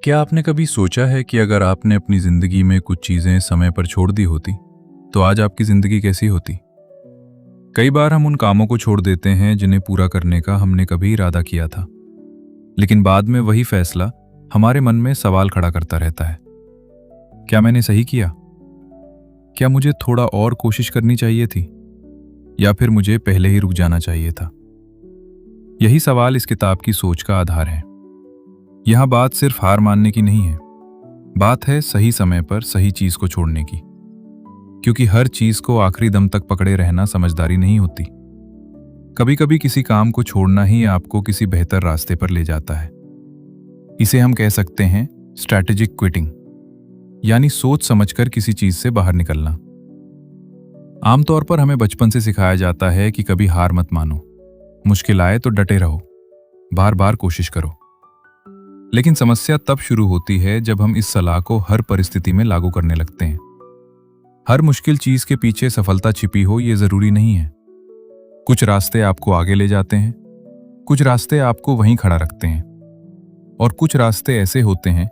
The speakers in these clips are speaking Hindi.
क्या आपने कभी सोचा है कि अगर आपने अपनी जिंदगी में कुछ चीजें समय पर छोड़ दी होती तो आज आपकी जिंदगी कैसी होती। कई बार हम उन कामों को छोड़ देते हैं जिन्हें पूरा करने का हमने कभी इरादा किया था, लेकिन बाद में वही फैसला हमारे मन में सवाल खड़ा करता रहता है। क्या मैंने सही किया? क्या मुझे थोड़ा और कोशिश करनी चाहिए थी, या फिर मुझे पहले ही रुक जाना चाहिए था? यही सवाल इस किताब की सोच का आधार है। यहां बात सिर्फ हार मानने की नहीं है, बात है सही समय पर सही चीज को छोड़ने की। क्योंकि हर चीज को आखिरी दम तक पकड़े रहना समझदारी नहीं होती। कभी कभी किसी काम को छोड़ना ही आपको किसी बेहतर रास्ते पर ले जाता है। इसे हम कह सकते हैं स्ट्रैटेजिक क्विटिंग, यानी सोच समझकर किसी चीज से बाहर निकलना। आमतौर पर हमें बचपन से सिखाया जाता है कि कभी हार मत मानो, मुश्किल आए तो डटे रहो, बार बार कोशिश करो। लेकिन समस्या तब शुरू होती है जब हम इस सलाह को हर परिस्थिति में लागू करने लगते हैं। हर मुश्किल चीज के पीछे सफलता छिपी हो ये जरूरी नहीं है। कुछ रास्ते आपको आगे ले जाते हैं, कुछ रास्ते आपको वहीं खड़ा रखते हैं, और कुछ रास्ते ऐसे होते हैं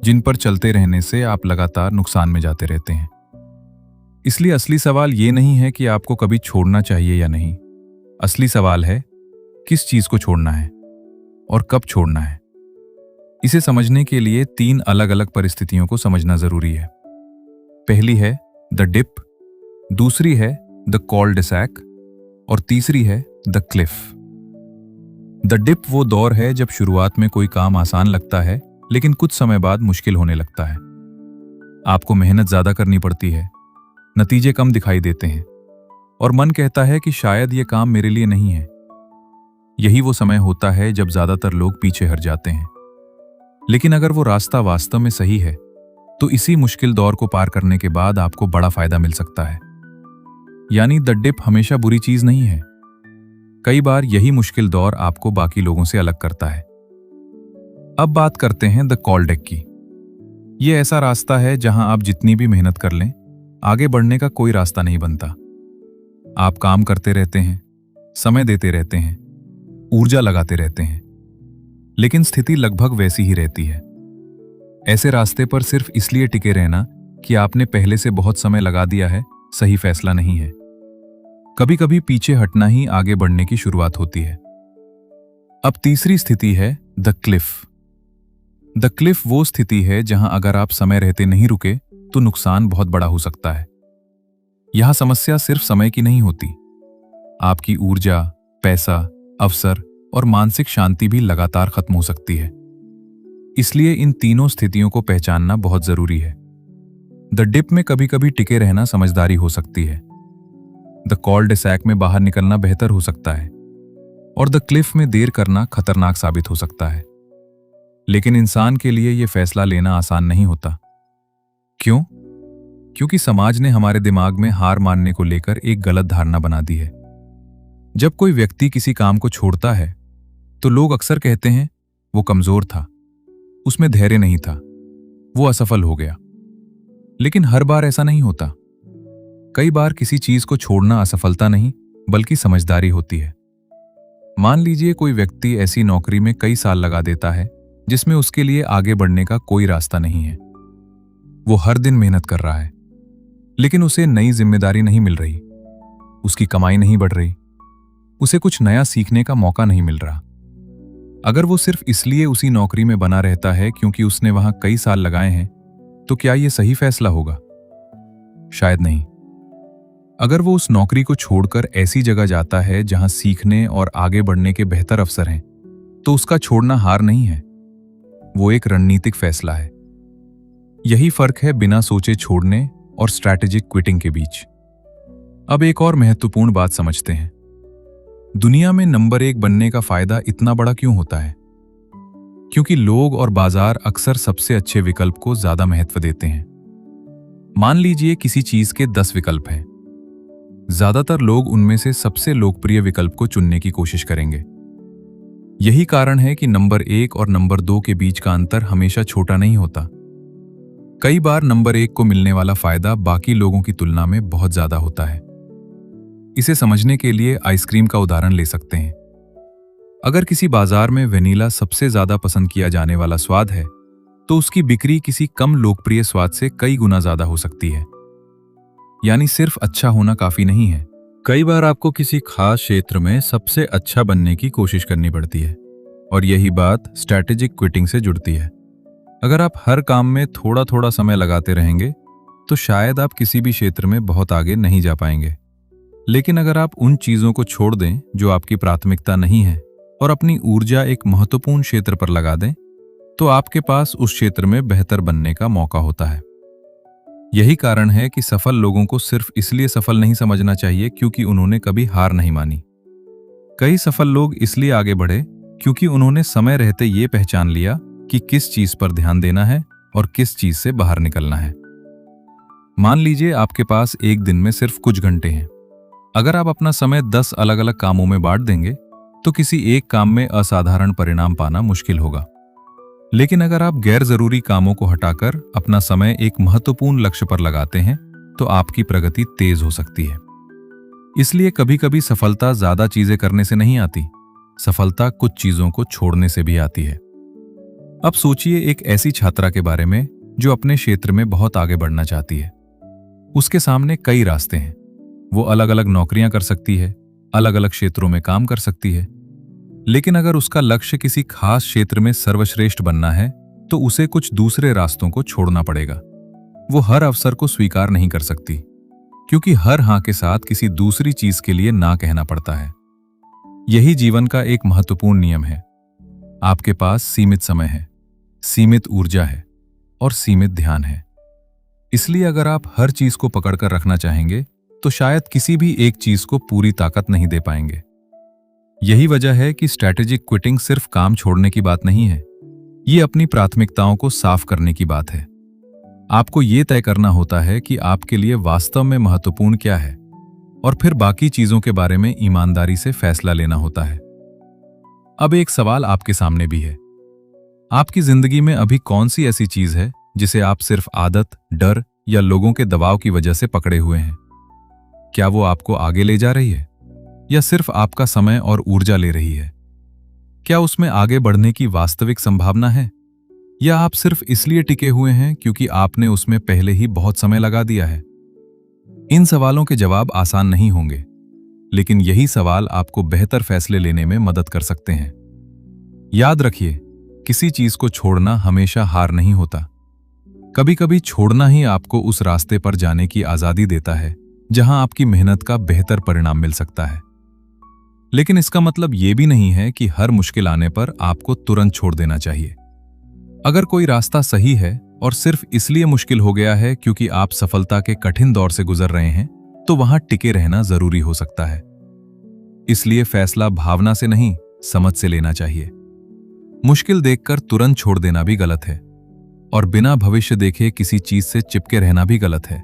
जिन पर चलते रहने से आप लगातार नुकसान में जाते रहते हैं। इसलिए असली सवाल ये नहीं है कि आपको कभी छोड़ना चाहिए या नहीं। असली सवाल है किस चीज को छोड़ना है और कब छोड़ना है। इसे समझने के लिए 3 अलग अलग परिस्थितियों को समझना जरूरी है। पहली है द डिप, दूसरी है द कॉल डिसैक, और तीसरी है द क्लिफ। द डिप वो दौर है जब शुरुआत में कोई काम आसान लगता है, लेकिन कुछ समय बाद मुश्किल होने लगता है। आपको मेहनत ज्यादा करनी पड़ती है, नतीजे कम दिखाई देते हैं, और मन कहता है कि शायद ये काम मेरे लिए नहीं है। यही वो समय होता है जब ज्यादातर लोग पीछे हट जाते हैं। लेकिन अगर वो रास्ता वास्तव में सही है तो इसी मुश्किल दौर को पार करने के बाद आपको बड़ा फायदा मिल सकता है। यानी द डिप हमेशा बुरी चीज नहीं है। कई बार यही मुश्किल दौर आपको बाकी लोगों से अलग करता है। अब बात करते हैं द कॉल डेक की। यह ऐसा रास्ता है जहां आप जितनी भी मेहनत कर लें, आगे बढ़ने का कोई रास्ता नहीं बनता। आप काम करते रहते हैं, समय देते रहते हैं, ऊर्जा लगाते रहते हैं, लेकिन स्थिति लगभग वैसी ही रहती है। ऐसे रास्ते पर सिर्फ इसलिए टिके रहना कि आपने पहले से बहुत समय लगा दिया है, सही फैसला नहीं है। कभी कभी पीछे हटना ही आगे बढ़ने की शुरुआत होती है। अब तीसरी स्थिति है द क्लिफ। द क्लिफ वो स्थिति है जहां अगर आप समय रहते नहीं रुके तो नुकसान बहुत बड़ा हो सकता है। यहां समस्या सिर्फ समय की नहीं होती, आपकी ऊर्जा, पैसा, अवसर और मानसिक शांति भी लगातार खत्म हो सकती है। इसलिए इन तीनों स्थितियों को पहचानना बहुत जरूरी है। द डिप में कभी कभी टिके रहना समझदारी हो सकती है, द कॉल डिसैक में बाहर निकलना बेहतर हो सकता है, और द क्लिफ में देर करना खतरनाक साबित हो सकता है। लेकिन इंसान के लिए यह फैसला लेना आसान नहीं होता। क्यों? क्योंकि समाज ने हमारे दिमाग में हार मानने को लेकर एक गलत धारणा बना दी है। जब कोई व्यक्ति किसी काम को छोड़ता है तो लोग अक्सर कहते हैं वो कमजोर था, उसमें धैर्य नहीं था, वो असफल हो गया। लेकिन हर बार ऐसा नहीं होता। कई बार किसी चीज को छोड़ना असफलता नहीं बल्कि समझदारी होती है। मान लीजिए कोई व्यक्ति ऐसी नौकरी में कई साल लगा देता है जिसमें उसके लिए आगे बढ़ने का कोई रास्ता नहीं है। वो हर दिन मेहनत कर रहा है, लेकिन उसे नई जिम्मेदारी नहीं मिल रही, उसकी कमाई नहीं बढ़ रही, उसे कुछ नया सीखने का मौका नहीं मिल रहा। अगर वो सिर्फ इसलिए उसी नौकरी में बना रहता है क्योंकि उसने वहां कई साल लगाए हैं, तो क्या यह सही फैसला होगा? शायद नहीं। अगर वो उस नौकरी को छोड़कर ऐसी जगह जाता है जहां सीखने और आगे बढ़ने के बेहतर अवसर हैं, तो उसका छोड़ना हार नहीं है, वो एक रणनीतिक फैसला है। यही फर्क है बिना सोचे छोड़ने और स्ट्रैटेजिक क्विटिंग के बीच। अब एक और महत्वपूर्ण बात समझते हैं। दुनिया में नंबर 1 बनने का फायदा इतना बड़ा क्यों होता है? क्योंकि लोग और बाजार अक्सर सबसे अच्छे विकल्प को ज्यादा महत्व देते हैं। मान लीजिए किसी चीज के 10 विकल्प हैं, ज्यादातर लोग उनमें से सबसे लोकप्रिय विकल्प को चुनने की कोशिश करेंगे। यही कारण है कि नंबर 1 और नंबर 2 के बीच का अंतर हमेशा छोटा नहीं होता। कई बार नंबर 1 को मिलने वाला फायदा बाकी लोगों की तुलना में बहुत ज्यादा होता है। इसे समझने के लिए आइसक्रीम का उदाहरण ले सकते हैं। अगर किसी बाजार में वेनिला सबसे ज्यादा पसंद किया जाने वाला स्वाद है, तो उसकी बिक्री किसी कम लोकप्रिय स्वाद से कई गुना ज्यादा हो सकती है। यानी सिर्फ अच्छा होना काफी नहीं है। कई बार आपको किसी खास क्षेत्र में सबसे अच्छा बनने की कोशिश करनी पड़ती है, और यही बात स्ट्रैटेजिक क्विटिंग से जुड़ती है। अगर आप हर काम में थोड़ा थोड़ा समय लगाते रहेंगे तो शायद आप किसी भी क्षेत्र में बहुत आगे नहीं जा पाएंगे। लेकिन अगर आप उन चीजों को छोड़ दें जो आपकी प्राथमिकता नहीं है और अपनी ऊर्जा एक महत्वपूर्ण क्षेत्र पर लगा दें, तो आपके पास उस क्षेत्र में बेहतर बनने का मौका होता है। यही कारण है कि सफल लोगों को सिर्फ इसलिए सफल नहीं समझना चाहिए क्योंकि उन्होंने कभी हार नहीं मानी। कई सफल लोग इसलिए आगे बढ़े क्योंकि उन्होंने समय रहते ये पहचान लिया कि किस चीज पर ध्यान देना है और किस चीज से बाहर निकलना है। मान लीजिए आपके पास एक दिन में सिर्फ कुछ घंटे हैं। अगर आप अपना समय 10 अलग अलग कामों में बांट देंगे तो किसी एक काम में असाधारण परिणाम पाना मुश्किल होगा। लेकिन अगर आप गैर जरूरी कामों को हटाकर अपना समय एक महत्वपूर्ण लक्ष्य पर लगाते हैं तो आपकी प्रगति तेज हो सकती है। इसलिए कभी कभी सफलता ज्यादा चीजें करने से नहीं आती, सफलता कुछ चीजों को छोड़ने से भी आती है। अब सोचिए एक ऐसी छात्रा के बारे में जो अपने क्षेत्र में बहुत आगे बढ़ना चाहती है। उसके सामने कई रास्ते हैं। वो अलग अलग नौकरियां कर सकती है, अलग अलग क्षेत्रों में काम कर सकती है। लेकिन अगर उसका लक्ष्य किसी खास क्षेत्र में सर्वश्रेष्ठ बनना है तो उसे कुछ दूसरे रास्तों को छोड़ना पड़ेगा। वो हर अवसर को स्वीकार नहीं कर सकती क्योंकि हर हां के साथ किसी दूसरी चीज के लिए ना कहना पड़ता है। यही जीवन का एक महत्वपूर्ण नियम है। आपके पास सीमित समय है, सीमित ऊर्जा है और सीमित ध्यान है। इसलिए अगर आप हर चीज को पकड़कर रखना चाहेंगे तो शायद किसी भी एक चीज को पूरी ताकत नहीं दे पाएंगे। यही वजह है कि स्ट्रैटेजिक क्विटिंग सिर्फ काम छोड़ने की बात नहीं है, ये अपनी प्राथमिकताओं को साफ करने की बात है। आपको ये तय करना होता है कि आपके लिए वास्तव में महत्वपूर्ण क्या है और फिर बाकी चीजों के बारे में ईमानदारी से फैसला लेना होता है। अब एक सवाल आपके सामने भी है। आपकी जिंदगी में अभी कौन सी ऐसी चीज है जिसे आप सिर्फ आदत, डर या लोगों के दबाव की वजह से पकड़े हुए हैं? क्या वो आपको आगे ले जा रही है या सिर्फ आपका समय और ऊर्जा ले रही है? क्या उसमें आगे बढ़ने की वास्तविक संभावना है या आप सिर्फ इसलिए टिके हुए हैं क्योंकि आपने उसमें पहले ही बहुत समय लगा दिया है? इन सवालों के जवाब आसान नहीं होंगे, लेकिन यही सवाल आपको बेहतर फैसले लेने में मदद कर सकते हैं। याद रखिए, किसी चीज को छोड़ना हमेशा हार नहीं होता। कभी कभी छोड़ना ही आपको उस रास्ते पर जाने की आजादी देता है जहां आपकी मेहनत का बेहतर परिणाम मिल सकता है। लेकिन इसका मतलब यह भी नहीं है कि हर मुश्किल आने पर आपको तुरंत छोड़ देना चाहिए। अगर कोई रास्ता सही है और सिर्फ इसलिए मुश्किल हो गया है क्योंकि आप सफलता के कठिन दौर से गुजर रहे हैं, तो वहां टिके रहना जरूरी हो सकता है। इसलिए फैसला भावना से नहीं, समझ से लेना चाहिए। मुश्किल देखकर तुरंत छोड़ देना भी गलत है और बिना भविष्य देखे किसी चीज से चिपके रहना भी गलत है।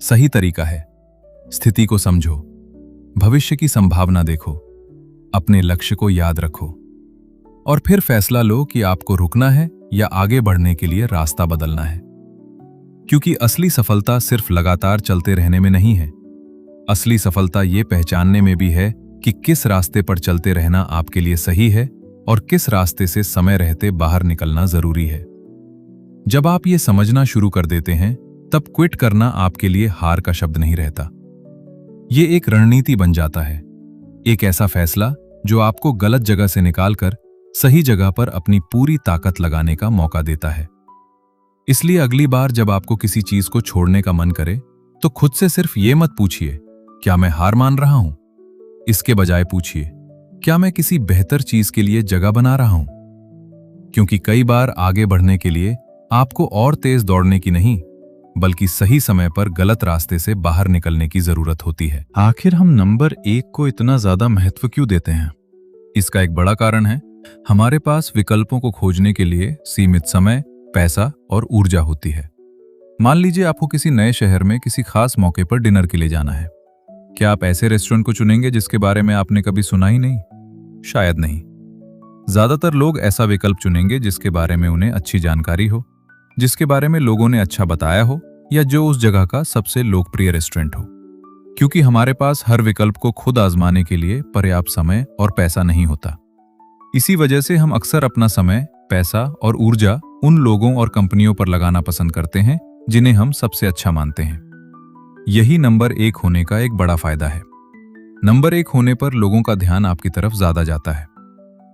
सही तरीका है, स्थिति को समझो, भविष्य की संभावना देखो, अपने लक्ष्य को याद रखो और फिर फैसला लो कि आपको रुकना है या आगे बढ़ने के लिए रास्ता बदलना है। क्योंकि असली सफलता सिर्फ लगातार चलते रहने में नहीं है। असली सफलता ये पहचानने में भी है कि किस रास्ते पर चलते रहना आपके लिए सही है और किस रास्ते से समय रहते बाहर निकलना जरूरी है। जब आप ये समझना शुरू कर देते हैं, तब क्विट करना आपके लिए हार का शब्द नहीं रहता। ये एक रणनीति बन जाता है, एक ऐसा फैसला जो आपको गलत जगह से निकालकर सही जगह पर अपनी पूरी ताकत लगाने का मौका देता है। इसलिए अगली बार जब आपको किसी चीज को छोड़ने का मन करे, तो खुद से सिर्फ ये मत पूछिए, क्या मैं हार मान रहा हूं? इसके बजाय पूछिए, क्या मैं किसी बेहतर चीज के लिए जगह बना रहा हूं? क्योंकि कई बार आगे बढ़ने के लिए आपको और तेज दौड़ने की नहीं, बल्कि सही समय पर गलत रास्ते से बाहर निकलने की जरूरत होती है। आखिर हम नंबर 1 को इतना ज्यादा महत्व क्यों देते हैं? इसका एक बड़ा कारण है, हमारे पास विकल्पों को खोजने के लिए सीमित समय, पैसा और ऊर्जा होती है। मान लीजिए आपको किसी नए शहर में किसी खास मौके पर डिनर के लिए जाना है। क्या आप ऐसे रेस्टोरेंट को चुनेंगे जिसके बारे में आपने कभी सुना ही नहीं? शायद नहीं। ज्यादातर लोग ऐसा विकल्प चुनेंगे जिसके बारे में उन्हें अच्छी जानकारी हो, जिसके बारे में लोगों ने अच्छा बताया हो या जो उस जगह का सबसे लोकप्रिय रेस्टोरेंट हो। क्योंकि हमारे पास हर विकल्प को खुद आजमाने के लिए पर्याप्त समय और पैसा नहीं होता। इसी वजह से हम अक्सर अपना समय, पैसा और ऊर्जा उन लोगों और कंपनियों पर लगाना पसंद करते हैं जिन्हें हम सबसे अच्छा मानते हैं। यही नंबर एक होने का एक बड़ा फायदा है। नंबर एक होने पर लोगों का ध्यान आपकी तरफ ज्यादा जाता है।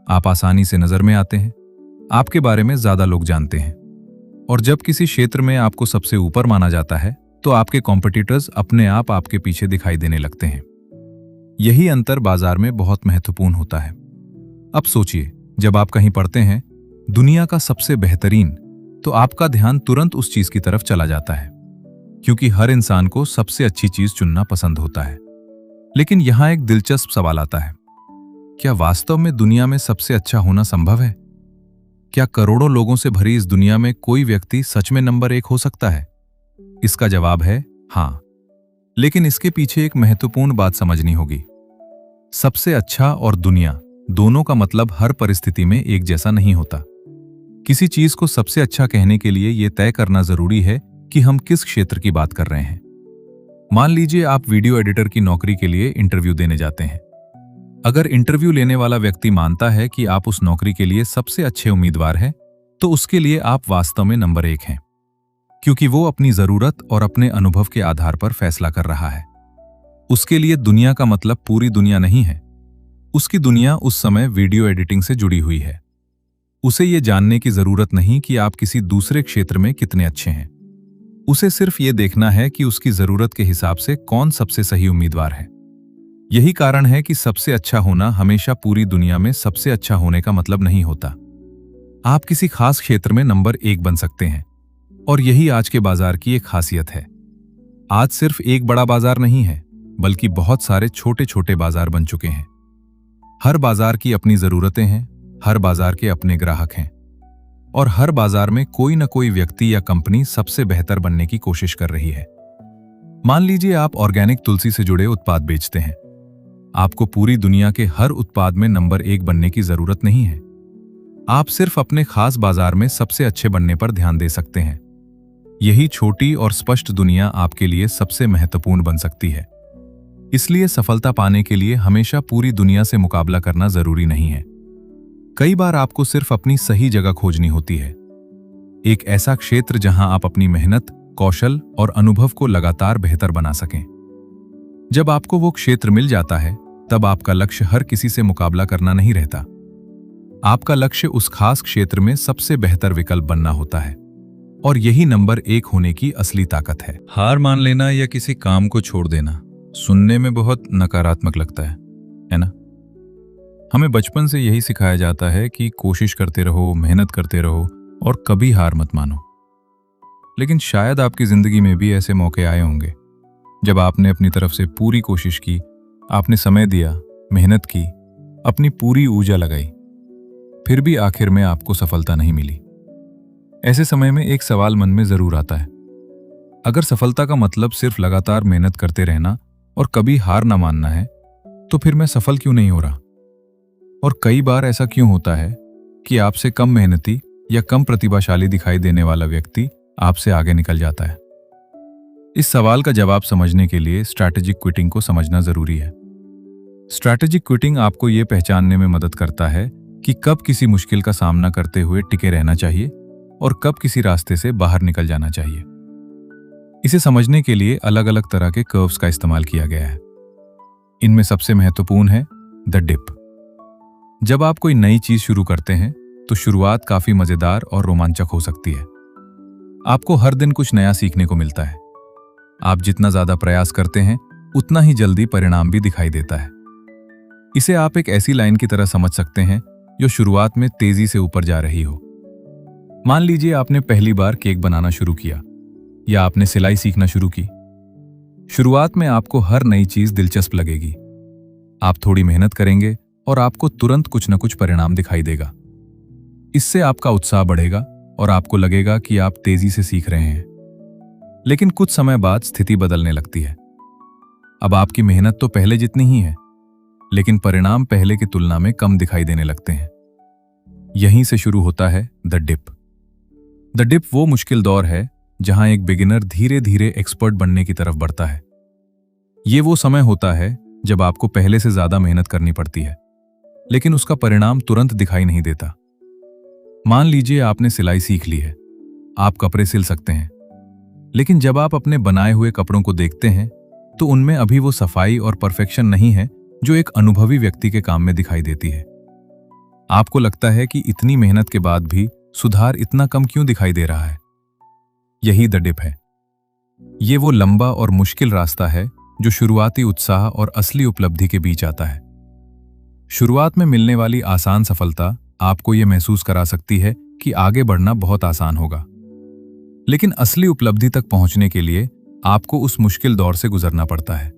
आप आसानी से नजर में आते हैं, आपके बारे में ज्यादा लोग जानते हैं, और जब किसी क्षेत्र में आपको सबसे ऊपर माना जाता है तो आपके कॉम्पिटिटर्स अपने आप आपके पीछे दिखाई देने लगते हैं। यही अंतर बाजार में बहुत महत्वपूर्ण होता है। अब सोचिए, जब आप कहीं पढ़ते हैं दुनिया का सबसे बेहतरीन, तो आपका ध्यान तुरंत उस चीज की तरफ चला जाता है, क्योंकि हर इंसान को सबसे अच्छी चीज चुनना पसंद होता है। लेकिन यहां एक दिलचस्प सवाल आता है, क्या वास्तव में दुनिया में सबसे अच्छा होना संभव है? क्या करोड़ों लोगों से भरी इस दुनिया में कोई व्यक्ति सच में नंबर एक हो सकता है? इसका जवाब है हाँ, लेकिन इसके पीछे एक महत्वपूर्ण बात समझनी होगी। सबसे अच्छा और दुनिया दोनों का मतलब हर परिस्थिति में एक जैसा नहीं होता। किसी चीज को सबसे अच्छा कहने के लिए यह तय करना जरूरी है कि हम किस क्षेत्र की बात कर रहे हैं। मान लीजिए आप वीडियो एडिटर की नौकरी के लिए इंटरव्यू देने जाते हैं। अगर इंटरव्यू लेने वाला व्यक्ति मानता है कि आप उस नौकरी के लिए सबसे अच्छे उम्मीदवार हैं, तो उसके लिए आप वास्तव में नंबर एक हैं, क्योंकि वो अपनी जरूरत और अपने अनुभव के आधार पर फैसला कर रहा है। उसके लिए दुनिया का मतलब पूरी दुनिया नहीं है। उसकी दुनिया उस समय वीडियो एडिटिंग से जुड़ी हुई है। उसे ये जानने की जरूरत नहीं कि आप किसी दूसरे क्षेत्र में कितने अच्छे हैं। उसे सिर्फ ये देखना है कि उसकी जरूरत के हिसाब से कौन सबसे सही उम्मीदवार है। यही कारण है कि सबसे अच्छा होना हमेशा पूरी दुनिया में सबसे अच्छा होने का मतलब नहीं होता। आप किसी खास क्षेत्र में नंबर एक बन सकते हैं, और यही आज के बाजार की एक खासियत है। आज सिर्फ एक बड़ा बाजार नहीं है, बल्कि बहुत सारे छोटे छोटे बाजार बन चुके हैं। हर बाजार की अपनी जरूरतें हैं, हर बाजार के अपने ग्राहक हैं, और हर बाजार में कोई न कोई व्यक्ति या कंपनी सबसे बेहतर बनने की कोशिश कर रही है। मान लीजिए आप ऑर्गेनिक तुलसी से जुड़े उत्पाद बेचते हैं। आपको पूरी दुनिया के हर उत्पाद में नंबर एक बनने की जरूरत नहीं है। आप सिर्फ अपने खास बाजार में सबसे अच्छे बनने पर ध्यान दे सकते हैं। यही छोटी और स्पष्ट दुनिया आपके लिए सबसे महत्वपूर्ण बन सकती है। इसलिए सफलता पाने के लिए हमेशा पूरी दुनिया से मुकाबला करना जरूरी नहीं है। कई बार आपको सिर्फ अपनी सही जगह खोजनी होती है, एक ऐसा क्षेत्र जहां आप अपनी मेहनत, कौशल और अनुभव को लगातार बेहतर बना सकें। जब आपको वो क्षेत्र मिल जाता है, तब आपका लक्ष्य हर किसी से मुकाबला करना नहीं रहता। आपका लक्ष्य उस खास क्षेत्र में सबसे बेहतर विकल्प बनना होता है, और यही नंबर एक होने की असली ताकत है। हार मान लेना या किसी काम को छोड़ देना सुनने में बहुत नकारात्मक लगता है ना? हमें बचपन से यही सिखाया जाता है कि कोशिश करते रहो, मेहनत करते रहो और कभी हार मत मानो। लेकिन शायद आपकी जिंदगी में भी ऐसे मौके आए होंगे जब आपने अपनी तरफ से पूरी कोशिश की, आपने समय दिया, मेहनत की, अपनी पूरी ऊर्जा लगाई, फिर भी आखिर में आपको सफलता नहीं मिली। ऐसे समय में एक सवाल मन में जरूर आता है, अगर सफलता का मतलब सिर्फ लगातार मेहनत करते रहना और कभी हार ना मानना है, तो फिर मैं सफल क्यों नहीं हो रहा? और कई बार ऐसा क्यों होता है कि आपसे कम मेहनती या कम प्रतिभाशाली दिखाई देने वाला व्यक्ति आपसे आगे निकल जाता है? इस सवाल का जवाब समझने के लिए स्ट्रैटेजिक क्विटिंग को समझना जरूरी है। स्ट्रैटेजिक क्विटिंग आपको यह पहचानने में मदद करता है कि कब किसी मुश्किल का सामना करते हुए टिके रहना चाहिए और कब किसी रास्ते से बाहर निकल जाना चाहिए। इसे समझने के लिए अलग अलग तरह के कर्व्स का इस्तेमाल किया गया है। इनमें सबसे महत्वपूर्ण है द डिप। जब आप कोई नई चीज शुरू करते हैं तो शुरुआत काफी मजेदार और रोमांचक हो सकती है। आपको हर दिन कुछ नया सीखने को मिलता है। आप जितना ज्यादा प्रयास करते हैं, उतना ही जल्दी परिणाम भी दिखाई देता है। इसे आप एक ऐसी लाइन की तरह समझ सकते हैं जो शुरुआत में तेजी से ऊपर जा रही हो। मान लीजिए आपने पहली बार केक बनाना शुरू किया या आपने सिलाई सीखना शुरू की। शुरुआत में आपको हर नई चीज दिलचस्प लगेगी। आप थोड़ी मेहनत करेंगे और आपको तुरंत कुछ न कुछ परिणाम दिखाई देगा। इससे आपका उत्साह बढ़ेगा और आपको लगेगा कि आप तेजी से सीख रहे हैं। लेकिन कुछ समय बाद स्थिति बदलने लगती है। अब आपकी मेहनत तो पहले जितनी ही है, लेकिन परिणाम पहले की तुलना में कम दिखाई देने लगते हैं। यहीं से शुरू होता है द डिप। द डिप वो मुश्किल दौर है जहां एक बिगिनर धीरे धीरे एक्सपर्ट बनने की तरफ बढ़ता है। ये वो समय होता है जब आपको पहले से ज्यादा मेहनत करनी पड़ती है, लेकिन उसका परिणाम तुरंत दिखाई नहीं देता। मान लीजिए आपने सिलाई सीख ली है, आप कपड़े सिल सकते हैं, लेकिन जब आप अपने बनाए हुए कपड़ों को देखते हैं तो उनमें अभी वो सफाई और परफेक्शन नहीं है जो एक अनुभवी व्यक्ति के काम में दिखाई देती है। आपको लगता है कि इतनी मेहनत के बाद भी सुधार इतना कम क्यों दिखाई दे रहा है। यही द डिप है। ये वो लंबा और मुश्किल रास्ता है जो शुरुआती उत्साह और असली उपलब्धि के बीच आता है। शुरुआत में मिलने वाली आसान सफलता आपको ये महसूस करा सकती है कि आगे बढ़ना बहुत आसान होगा, लेकिन असली उपलब्धि तक पहुंचने के लिए आपको उस मुश्किल दौर से गुजरना पड़ता है।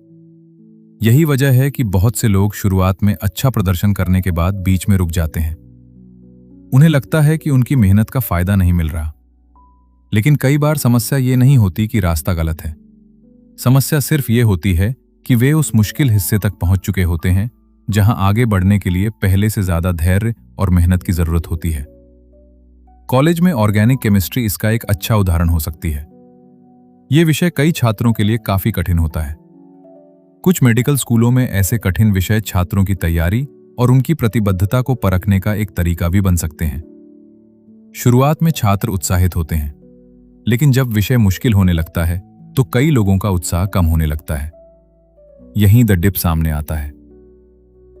यही वजह है कि बहुत से लोग शुरुआत में अच्छा प्रदर्शन करने के बाद बीच में रुक जाते हैं। उन्हें लगता है कि उनकी मेहनत का फायदा नहीं मिल रहा, लेकिन कई बार समस्या ये नहीं होती कि रास्ता गलत है। समस्या सिर्फ ये होती है कि वे उस मुश्किल हिस्से तक पहुंच चुके होते हैं जहां आगे बढ़ने के लिए पहले से ज्यादा धैर्य और मेहनत की जरूरत होती है। कॉलेज में ऑर्गेनिक केमिस्ट्री इसका एक अच्छा उदाहरण हो सकती है। यह विषय कई छात्रों के लिए काफी कठिन होता है। कुछ मेडिकल स्कूलों में ऐसे कठिन विषय छात्रों की तैयारी और उनकी प्रतिबद्धता को परखने का एक तरीका भी बन सकते हैं। शुरुआत में छात्र उत्साहित होते हैं, लेकिन जब विषय मुश्किल होने लगता है तो कई लोगों का उत्साह कम होने लगता है। यहीं द डिप सामने आता है।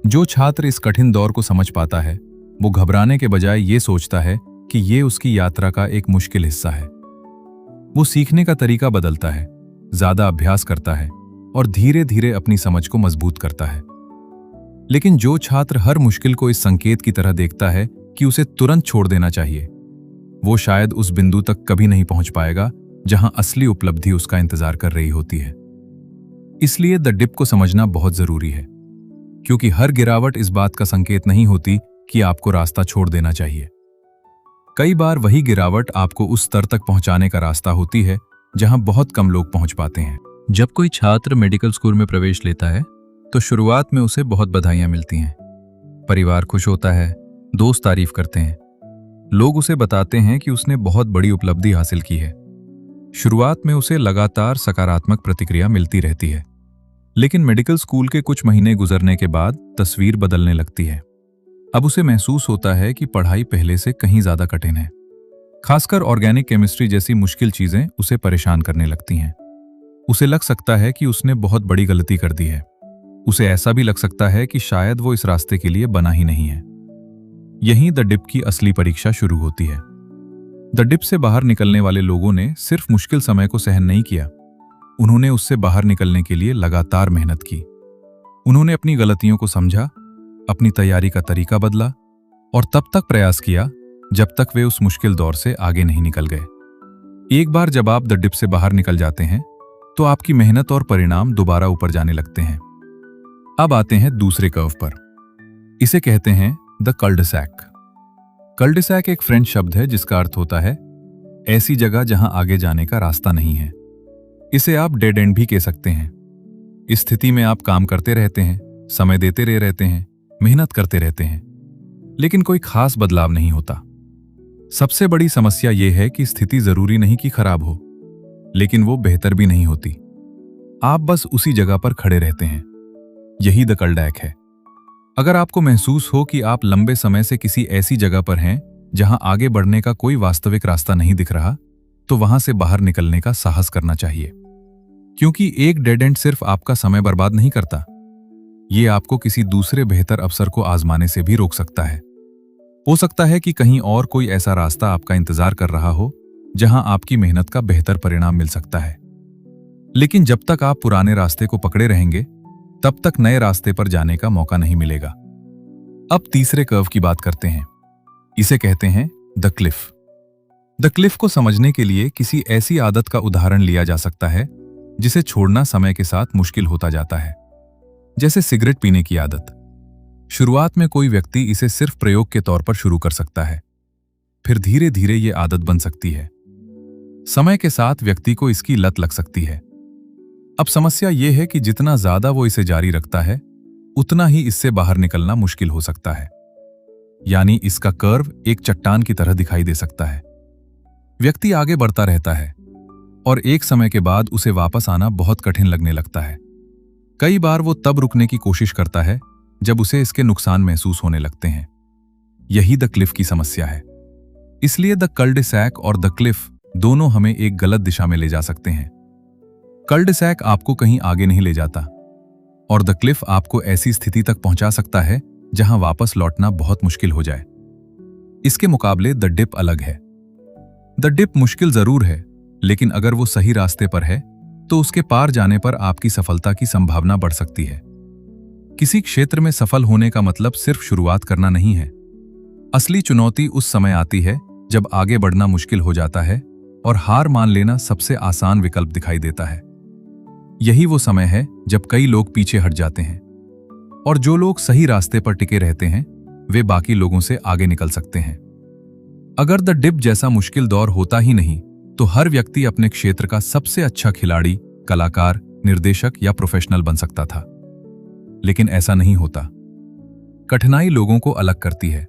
जो छात्र इस कठिन दौर को समझ पाता है वो घबराने के बजाय ये सोचता है कि ये उसकी यात्रा का एक मुश्किल हिस्सा है। वो सीखने का तरीका बदलता है, ज्यादा अभ्यास करता है और धीरे धीरे अपनी समझ को मजबूत करता है। लेकिन जो छात्र हर मुश्किल को इस संकेत की तरह देखता है कि उसे तुरंत छोड़ देना चाहिए, वो शायद उस बिंदु तक कभी नहीं पहुंच पाएगा जहां असली उपलब्धि उसका इंतजार कर रही होती है। इसलिए द डिप को समझना बहुत जरूरी है, क्योंकि हर गिरावट इस बात का संकेत नहीं होती कि आपको रास्ता छोड़ देना चाहिए। कई बार वही गिरावट आपको उस स्तर तक पहुंचाने का रास्ता होती है जहां बहुत कम लोग पहुंच पाते हैं। जब कोई छात्र मेडिकल स्कूल में प्रवेश लेता है तो शुरुआत में उसे बहुत बधाइयां मिलती हैं। परिवार खुश होता है, दोस्त तारीफ करते हैं, लोग उसे बताते हैं कि उसने बहुत बड़ी उपलब्धि हासिल की है। शुरुआत में उसे लगातार सकारात्मक प्रतिक्रिया मिलती रहती है, लेकिन मेडिकल स्कूल के कुछ महीने गुजरने के बाद तस्वीर बदलने लगती है। अब उसे महसूस होता है कि पढ़ाई पहले से कहीं ज्यादा कठिन है। खासकर ऑर्गेनिक केमिस्ट्री जैसी मुश्किल चीजें उसे परेशान करने लगती हैं। उसे लग सकता है कि उसने बहुत बड़ी गलती कर दी है। उसे ऐसा भी लग सकता है कि शायद वो इस रास्ते के लिए बना ही नहीं है। यहीं द डिप की असली परीक्षा शुरू होती है। द डिप से बाहर निकलने वाले लोगों ने सिर्फ मुश्किल समय को सहन नहीं किया, उन्होंने उससे बाहर निकलने के लिए लगातार मेहनत की। उन्होंने अपनी गलतियों को समझा, अपनी तैयारी का तरीका बदला और तब तक प्रयास किया जब तक वे उस मुश्किल दौर से आगे नहीं निकल गए। एक बार जब आप द डिप से बाहर निकल जाते हैं तो आपकी मेहनत और परिणाम दोबारा ऊपर जाने लगते हैं। अब आते हैं दूसरे कर्व पर। इसे कहते हैं द कल्डेसैक। कल्डेसैक एक फ्रेंच शब्द है जिसका अर्थ होता है ऐसी जगह जहां आगे जाने का रास्ता नहीं है। इसे आप डेड एंड भी कह सकते हैं। इस स्थिति में आप काम करते रहते हैं, समय देते रहते हैं, मेहनत करते रहते हैं, लेकिन कोई खास बदलाव नहीं होता। सबसे बड़ी समस्या यह है कि स्थिति जरूरी नहीं कि खराब हो, लेकिन वो बेहतर भी नहीं होती। आप बस उसी जगह पर खड़े रहते हैं। यही द कल्डेसैक है। अगर आपको महसूस हो कि आप लंबे समय से किसी ऐसी जगह पर हैं जहां आगे बढ़ने का कोई वास्तविक रास्ता नहीं दिख रहा, तो वहां से बाहर निकलने का साहस करना चाहिए, क्योंकि एक डेड एंड सिर्फ आपका समय बर्बाद नहीं करता, ये आपको किसी दूसरे बेहतर अवसर को आजमाने से भी रोक सकता है। हो सकता है कि कहीं और कोई ऐसा रास्ता आपका इंतजार कर रहा हो जहां आपकी मेहनत का बेहतर परिणाम मिल सकता है। लेकिन जब तक आप पुराने रास्ते को पकड़े रहेंगे, तब तक नए रास्ते पर जाने का मौका नहीं मिलेगा। अब तीसरे कर्व की बात करते हैं। इसे कहते हैं द क्लिफ। द क्लिफ को समझने के लिए किसी ऐसी आदत का उदाहरण लिया जा सकता है जिसे छोड़ना समय के साथ मुश्किल होता जाता है, जैसे सिगरेट पीने की आदत। शुरुआत में कोई व्यक्ति इसे सिर्फ प्रयोग के तौर पर शुरू कर सकता है, फिर धीरे धीरे ये आदत बन सकती है। समय के साथ व्यक्ति को इसकी लत लग सकती है। अब समस्या यह है कि जितना ज्यादा वो इसे जारी रखता है, उतना ही इससे बाहर निकलना मुश्किल हो सकता है। यानी इसका कर्व एक चट्टान की तरह दिखाई दे सकता है। व्यक्ति आगे बढ़ता रहता है और एक समय के बाद उसे वापस आना बहुत कठिन लगने लगता है। कई बार वो तब रुकने की कोशिश करता है जब उसे इसके नुकसान महसूस होने लगते हैं। यही द क्लिफ की समस्या है। इसलिए द कल्ड-ड-सैक और द क्लिफ दोनों हमें एक गलत दिशा में ले जा सकते हैं। कल्ड-ड-सैक आपको कहीं आगे नहीं ले जाता और द क्लिफ आपको ऐसी स्थिति तक पहुंचा सकता है जहां वापस लौटना बहुत मुश्किल हो जाए। इसके मुकाबले द डिप अलग है। द डिप मुश्किल जरूर है, लेकिन अगर वो सही रास्ते पर है तो उसके पार जाने पर आपकी सफलता की संभावना बढ़ सकती है। किसी क्षेत्र में सफल होने का मतलब सिर्फ शुरुआत करना नहीं है। असली चुनौती उस समय आती है जब आगे बढ़ना मुश्किल हो जाता है और हार मान लेना सबसे आसान विकल्प दिखाई देता है। यही वो समय है जब कई लोग पीछे हट जाते हैं और जो लोग सही रास्ते पर टिके रहते हैं वे बाकी लोगों से आगे निकल सकते हैं। अगर द डिप जैसा मुश्किल दौर होता ही नहीं तो हर व्यक्ति अपने क्षेत्र का सबसे अच्छा खिलाड़ी, कलाकार, निर्देशक या प्रोफेशनल बन सकता था। लेकिन ऐसा नहीं होता। कठिनाई लोगों को अलग करती है।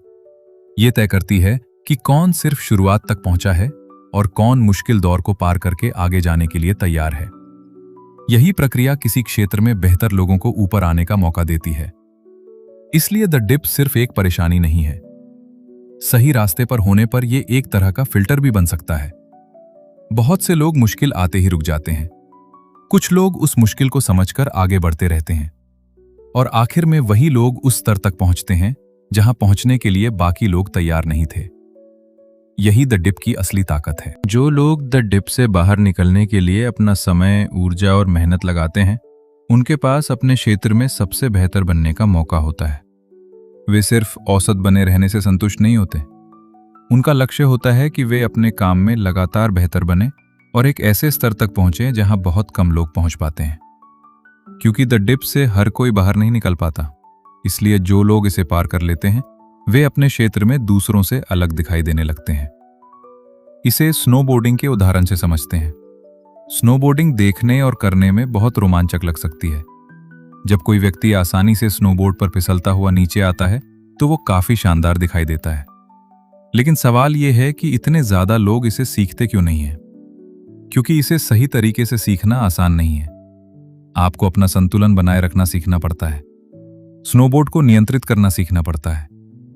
ये तय करती है कि कौन सिर्फ शुरुआत तक पहुंचा है और कौन मुश्किल दौर को पार करके आगे जाने के लिए तैयार है। यही प्रक्रिया किसी क्षेत्र में बेहतर लोगों को ऊपर आने का मौका देती है। इसलिए द डिप सिर्फ एक परेशानी नहीं है। सही रास्ते पर होने पर यह एक तरह का फिल्टर भी बन सकता है। बहुत से लोग मुश्किल आते ही रुक जाते हैं। कुछ लोग उस मुश्किल को समझकर आगे बढ़ते रहते हैं और आखिर में वही लोग उस स्तर तक पहुंचते हैं जहां पहुंचने के लिए बाकी लोग तैयार नहीं थे। यही द डिप की असली ताकत है। जो लोग द डिप से बाहर निकलने के लिए अपना समय, ऊर्जा और मेहनत लगाते हैं, उनके पास अपने क्षेत्र में सबसे बेहतर बनने का मौका होता है। वे सिर्फ औसत बने रहने से संतुष्ट नहीं होते। उनका लक्ष्य होता है कि वे अपने काम में लगातार बेहतर बने और एक ऐसे स्तर तक पहुंचे जहां बहुत कम लोग पहुंच पाते हैं। क्योंकि द डिप से हर कोई बाहर नहीं निकल पाता, इसलिए जो लोग इसे पार कर लेते हैं वे अपने क्षेत्र में दूसरों से अलग दिखाई देने लगते हैं। इसे स्नोबोर्डिंग के उदाहरण से समझते हैं। स्नोबोर्डिंग देखने और करने में बहुत रोमांचक लग सकती है। जब कोई व्यक्ति आसानी से स्नोबोर्ड पर फिसलता हुआ नीचे आता है तो वो काफी शानदार दिखाई देता है। लेकिन सवाल यह है कि इतने ज्यादा लोग इसे सीखते क्यों नहीं हैं? क्योंकि इसे सही तरीके से सीखना आसान नहीं है। आपको अपना संतुलन बनाए रखना सीखना पड़ता है। स्नोबोर्ड को नियंत्रित करना सीखना पड़ता है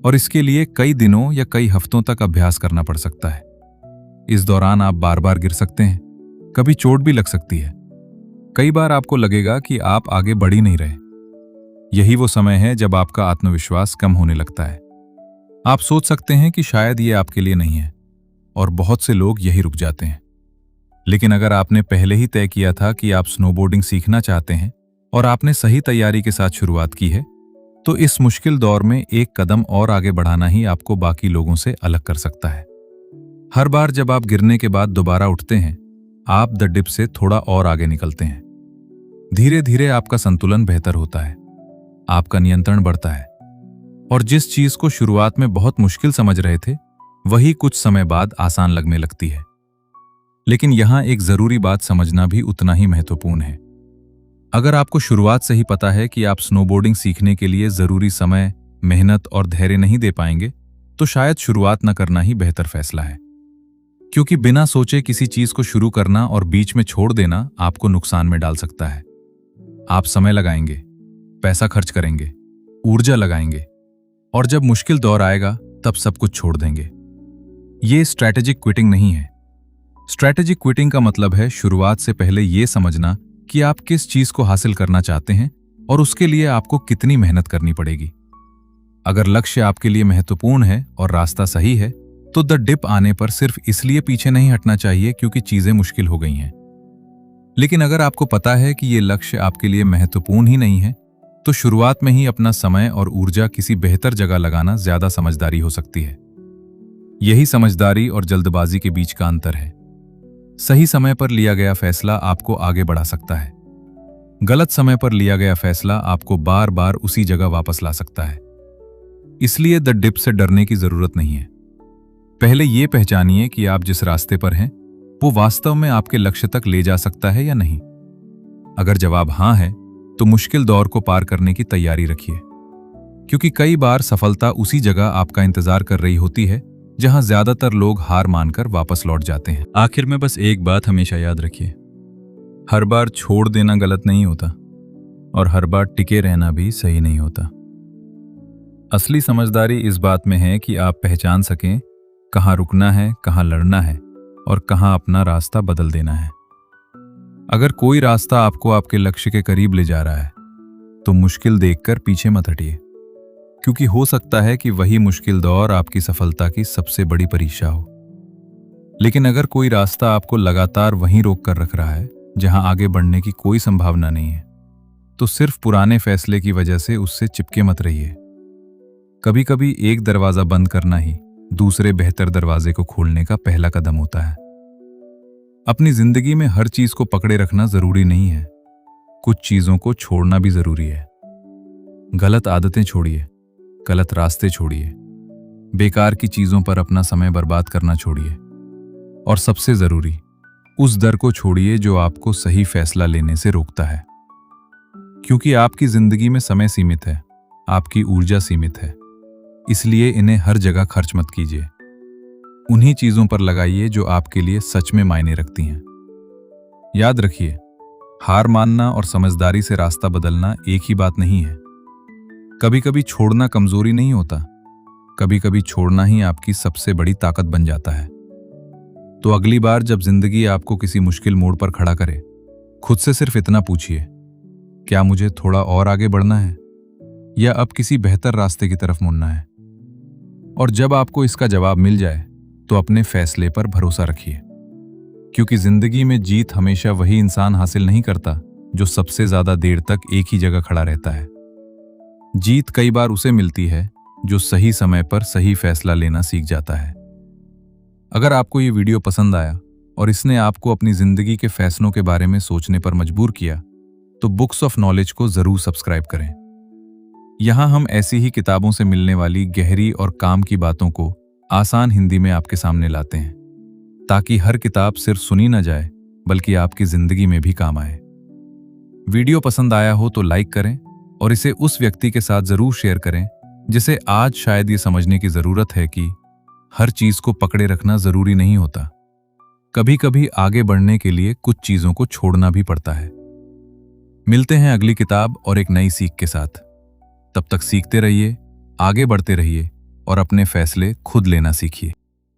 और इसके लिए कई दिनों या कई हफ्तों तक अभ्यास करना पड़ सकता है। इस दौरान आप बार बार गिर सकते हैं, कभी चोट भी लग सकती है। कई बार आपको लगेगा कि आप आगे बढ़ ही नहीं रहे। यही वो समय है जब आपका आत्मविश्वास कम होने लगता है। आप सोच सकते हैं कि शायद ये आपके लिए नहीं है और बहुत से लोग यही रुक जाते हैं। लेकिन अगर आपने पहले ही तय किया था कि आप स्नोबोर्डिंग सीखना चाहते हैं और आपने सही तैयारी के साथ शुरुआत की है, तो इस मुश्किल दौर में एक कदम और आगे बढ़ाना ही आपको बाकी लोगों से अलग कर सकता है। हर बार जब आप गिरने के बाद दोबारा उठते हैं, आप द डिप से थोड़ा और आगे निकलते हैं। धीरे धीरे आपका संतुलन बेहतर होता है, आपका नियंत्रण बढ़ता है और जिस चीज को शुरुआत में बहुत मुश्किल समझ रहे थे वही कुछ समय बाद आसान लगने लगती है। लेकिन यहां एक जरूरी बात समझना भी उतना ही महत्वपूर्ण है। अगर आपको शुरुआत से ही पता है कि आप स्नोबोर्डिंग सीखने के लिए जरूरी समय, मेहनत और धैर्य नहीं दे पाएंगे, तो शायद शुरुआत न करना ही बेहतर फैसला है। क्योंकि बिना सोचे किसी चीज को शुरू करना और बीच में छोड़ देना आपको नुकसान में डाल सकता है। आप समय लगाएंगे, पैसा खर्च करेंगे, ऊर्जा लगाएंगे और जब मुश्किल दौर आएगा तब सब कुछ छोड़ देंगे। ये स्ट्रैटेजिक क्विटिंग नहीं है। स्ट्रैटेजिक क्विटिंग का मतलब है शुरुआत से पहले यह समझना कि आप किस चीज को हासिल करना चाहते हैं और उसके लिए आपको कितनी मेहनत करनी पड़ेगी। अगर लक्ष्य आपके लिए महत्वपूर्ण है और रास्ता सही है, तो द डिप आने पर सिर्फ इसलिए पीछे नहीं हटना चाहिए क्योंकि चीजें मुश्किल हो गई हैं। लेकिन अगर आपको पता है कि यह लक्ष्य आपके लिए महत्वपूर्ण ही नहीं है, तो शुरुआत में ही अपना समय और ऊर्जा किसी बेहतर जगह लगाना ज्यादा समझदारी हो सकती है। यही समझदारी और जल्दबाजी के बीच का अंतर है। सही समय पर लिया गया फैसला आपको आगे बढ़ा सकता है। गलत समय पर लिया गया फैसला आपको बार बार उसी जगह वापस ला सकता है। इसलिए द डिप से डरने की जरूरत नहीं है। पहले यह पहचानिए कि आप जिस रास्ते पर हैं वो वास्तव में आपके लक्ष्य तक ले जा सकता है या नहीं। अगर जवाब हां है, तो मुश्किल दौर को पार करने की तैयारी रखिए, क्योंकि कई बार सफलता उसी जगह आपका इंतजार कर रही होती है जहां ज्यादातर लोग हार मानकर वापस लौट जाते हैं। आखिर में बस एक बात हमेशा याद रखिए, हर बार छोड़ देना गलत नहीं होता और हर बार टिके रहना भी सही नहीं होता। असली समझदारी इस बात में है कि आप पहचान सकें कहाँ रुकना है, कहाँ लड़ना है और कहाँ अपना रास्ता बदल देना है। अगर कोई रास्ता आपको आपके लक्ष्य के करीब ले जा रहा है तो मुश्किल देखकर पीछे मत हटिए, क्योंकि हो सकता है कि वही मुश्किल दौर आपकी सफलता की सबसे बड़ी परीक्षा हो। लेकिन अगर कोई रास्ता आपको लगातार वहीं रोक कर रख रहा है जहां आगे बढ़ने की कोई संभावना नहीं है, तो सिर्फ पुराने फैसले की वजह से उससे चिपके मत रहिए। कभी कभी एक दरवाजा बंद करना ही दूसरे बेहतर दरवाजे को खोलने का पहला कदम होता है। अपनी जिंदगी में हर चीज को पकड़े रखना जरूरी नहीं है, कुछ चीजों को छोड़ना भी जरूरी है। गलत आदतें छोड़िए, गलत रास्ते छोड़िए, बेकार की चीजों पर अपना समय बर्बाद करना छोड़िए और सबसे जरूरी, उस डर को छोड़िए जो आपको सही फैसला लेने से रोकता है। क्योंकि आपकी जिंदगी में समय सीमित है, आपकी ऊर्जा सीमित है, इसलिए इन्हें हर जगह खर्च मत कीजिए। उन्हीं चीजों पर लगाइए जो आपके लिए सच में मायने रखती हैं। याद रखिए, हार मानना और समझदारी से रास्ता बदलना एक ही बात नहीं है। कभी कभी छोड़ना कमजोरी नहीं होता, कभी कभी छोड़ना ही आपकी सबसे बड़ी ताकत बन जाता है। तो अगली बार जब जिंदगी आपको किसी मुश्किल मोड़ पर खड़ा करे, खुद से सिर्फ इतना पूछिए, क्या मुझे थोड़ा और आगे बढ़ना है या अब किसी बेहतर रास्ते की तरफ मुड़ना है? और जब आपको इसका जवाब मिल जाए तो अपने फैसले पर भरोसा रखिए, क्योंकि जिंदगी में जीत हमेशा वही इंसान हासिल नहीं करता जो सबसे ज्यादा देर तक एक ही जगह खड़ा रहता है। जीत कई बार उसे मिलती है जो सही समय पर सही फैसला लेना सीख जाता है। अगर आपको ये वीडियो पसंद आया और इसने आपको अपनी जिंदगी के फैसलों के बारे में सोचने पर मजबूर किया, तो बुक्स ऑफ नॉलेज को जरूर सब्सक्राइब करें। यहां हम ऐसी ही किताबों से मिलने वाली गहरी और काम की बातों को आसान हिंदी में आपके सामने लाते हैं, ताकि हर किताब सिर्फ सुनी न जाए बल्कि आपकी जिंदगी में भी काम आए। वीडियो पसंद आया हो तो लाइक करें और इसे उस व्यक्ति के साथ जरूर शेयर करें जिसे आज शायद ये समझने की जरूरत है कि हर चीज को पकड़े रखना जरूरी नहीं होता। कभी कभी आगे बढ़ने के लिए कुछ चीजों को छोड़ना भी पड़ता है। मिलते हैं अगली किताब और एक नई सीख के साथ। तब तक सीखते रहिए, आगे बढ़ते रहिए और अपने फैसले खुद लेना सीखिए।